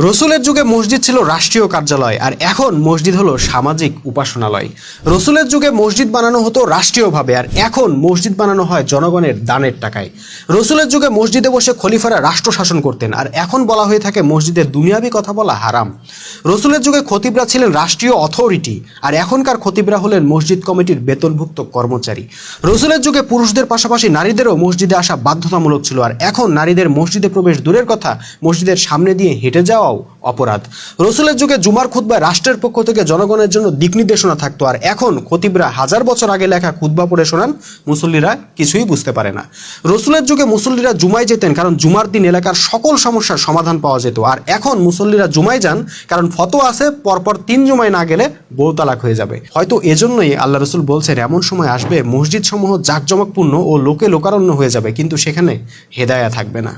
রসুলের যুগে মসজিদ ছিল রাষ্ট্রীয় কার্যালয়, আর এখন মসজিদ হলো সামাজিক উপাসনালয়। রসুলের যুগে মসজিদ বানানো হতো রাষ্ট্রীয়ভাবে, আর এখন মসজিদ বানানো হয় জনগণের দানের টাকায়। রসুলের যুগে মসজিদে বসে খলিফারা রাষ্ট্র শাসন করতেন, আর এখন বলা হয়ে থাকে মসজিদের দুনিয়াবি কথা বলা হারাম। রসুলের যুগে খতিবরা ছিলেন রাষ্ট্রীয় অথরিটি, আর এখনকার খতিবরা হলেন মসজিদ কমিটির বেতনভুক্ত কর্মচারী। রসুলের যুগে পুরুষদের পাশাপাশি নারীদেরও মসজিদে আসা বাধ্যতামূলক ছিল, আর এখন নারীদের মসজিদে প্রবেশ দূরের কথা, মসজিদের সামনে দিয়ে হেঁটে যাওয়াও অপরাধ। রসুলের যুগে জুমার খুতবায় রাষ্ট্রের পক্ষ থেকে জনগণের জন্য দিক নির্দেশনা থাকতো, আর এখন খতিবরা 1000 বছর আগে লেখা খুতবা পড়ে শোনান, মুসল্লিরা কিছুই বুঝতে পারে না। রসুলের যুগে মুসল্লিরা জুমায় যেতেন কারণ জুমার দিন এলাকার সকল সমস্যার সমাধান পাওয়া যেত, আর এখন মুসল্লিরা জুমায় যান কারণ ফতোয়া আছে পরপর 3 জুমায় না গেলে বউ তালাক হয়ে যাবে। হয়তো এজন্যই আল্লাহ রসুল বলছেন এমন সময় আসবে মসজিদ সমূহ জাঁকজমকপূর্ণ ও লোকে লোকারণ্য হয়ে যাবে, কিন্তু সেখানে হেদায়া থাকবে না।